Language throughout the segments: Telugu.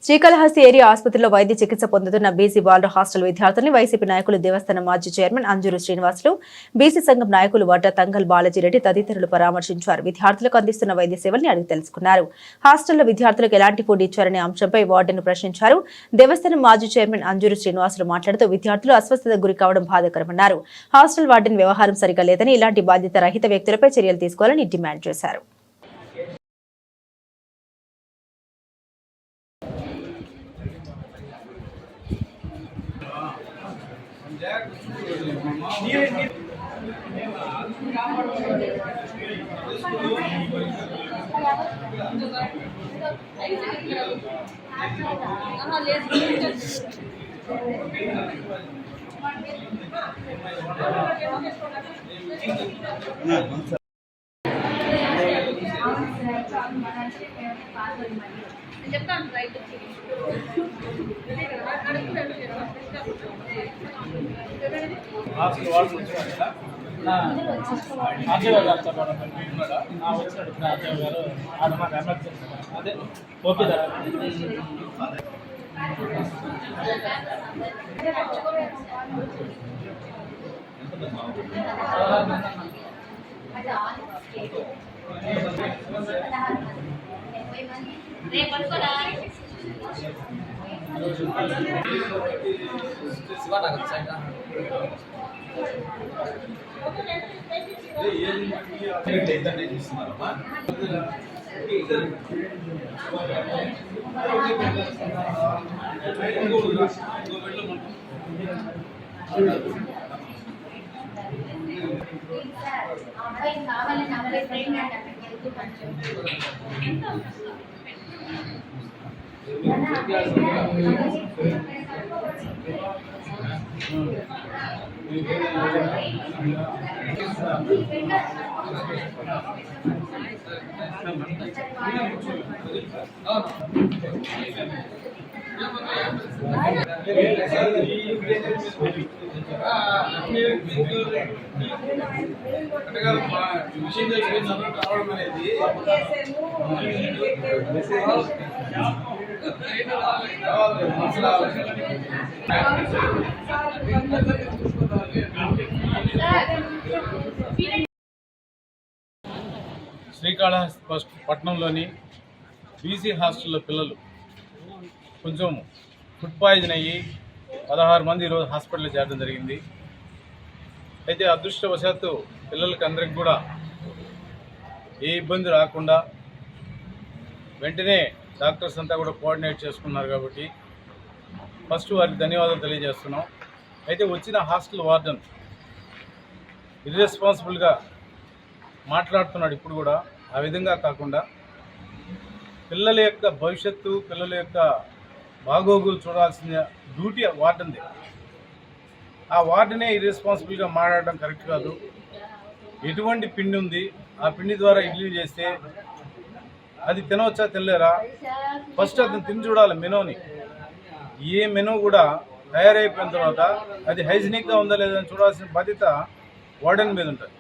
శ్రీకాళహస్తి ఏరియా ఆసుపత్రిలో వైద్య చికిత్స పొందుతున్న బీసీ బాలుర హాస్టల్ విద్యార్థుల్ని వైసీపీ నాయకులు దేవస్థానం మాజీ చైర్మన్ అంజూరు శ్రీనివాసులు, బీసీ సంఘం నాయకులు వడ్డ తంగల్ బాలాజీరెడ్డి తదితరులు పరామర్శించారు. విద్యార్థులకు అందిస్తున్న వైద్య సేవల్ని అడిగి తెలుసుకున్నారు. హాస్టల్లో విద్యార్థులకు ఎలాంటి ఫుడ్ ఇచ్చారనే అంశంపై వార్డును ప్రశ్నించారు. దేవస్థానం మాజీ చైర్మన్ అంజూరు శ్రీనివాసులు మాట్లాడుతూ విద్యార్థులు అస్వస్థతకు గురి కావడం బాధాకరమన్నారు. హాస్టల్ వార్డెన్ వ్యవహారం సరిగా లేదని, ఇలాంటి బాధ్యత రహిత వ్యక్తులపై చర్యలు తీసుకోవాలని డిమాండ్ చేశారు. చెప్తాను రైట్ అదే ఓకే విషయం రావడం అనేది శ్రీకాళహస్తి పట్టణంలోని బీసీ హాస్టల్లో పిల్లలు కొంచెం ఫుడ్ పాయిజన్ అయ్యి 16 మంది ఈరోజు హాస్పిటల్లో చేరడం జరిగింది. అయితే అదృష్టవశాత్తు పిల్లలకి అందరికి కూడా ఏ ఇబ్బంది రాకుండా వెంటనే డాక్టర్స్ అంతా కూడా కోఆర్డినేట్ చేసుకున్నారు కాబట్టి ఫస్ట్ వారికి ధన్యవాదాలు తెలియజేస్తున్నాం. అయితే వచ్చిన హాస్టల్ వార్డెన్ ఇర్రెస్పాన్సిబుల్గా మాట్లాడుతున్నాడు. ఇప్పుడు కూడా ఆ విధంగా కాకుండా పిల్లల యొక్క భవిష్యత్తు, పిల్లల యొక్క బాగోగులు చూడాల్సిన డ్యూటీ వార్డెన్ది. ఆ వార్డెనే ఇర్రెస్పాన్సిబుల్గా మాట్లాడడం కరెక్ట్ కాదు. ఎటువంటి పిండి ఉంది, ఆ పిండి ద్వారా ఇడ్లీ చేస్తే అది తినవచ్చా తినలేరా, ఫస్ట్ అతను తిని చూడాలి మెనూని. ఏ మెనూ కూడా తయారైపోయిన తర్వాత అది హైజీనిక్గా ఉందా లేదని చూడాల్సిన బాధ్యత వార్డెన్ మీద ఉంటుంది.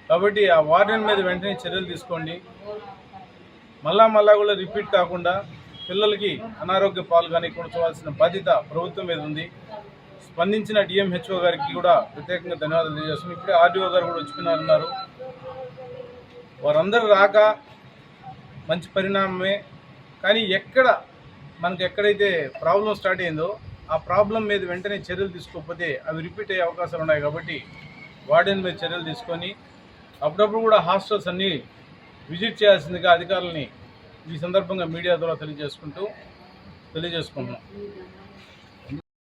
కాబట్టి ఆ వార్డెన్ మీద వెంటనే చర్యలు తీసుకోండి. మళ్ళా కూడా రిపీట్ కాకుండా పిల్లలకి అనారోగ్య పాలు కానీ చూడాల్సిన బాధ్యత ప్రభుత్వం మీద ఉంది. స్పందించిన డిఎంహెచ్ఓ గారికి కూడా ప్రత్యేకంగా ధన్యవాదాలు తెలియజేస్తున్నాం. ఇప్పుడే ఆర్డీఓ గారు కూడా వచ్చుకున్నారన్నారు. వారందరూ రాక మంచి పరిణామమే. కానీ ఎక్కడైతే ప్రాబ్లం స్టార్ట్ అయిందో ఆ ప్రాబ్లం మీద వెంటనే చర్యలు తీసుకోకపోతే అవి రిపీట్ అయ్యే అవకాశాలు ఉన్నాయి. కాబట్టి వార్డెన్ మీద చర్యలు తీసుకొని అప్పుడప్పుడు కూడా హాస్టల్స్ అన్నీ విజిట్ చేయాల్సిందిగా అధికారులని ఈ సందర్భంగా మీడియా ద్వారా తెలియజేసుకుంటున్నాం.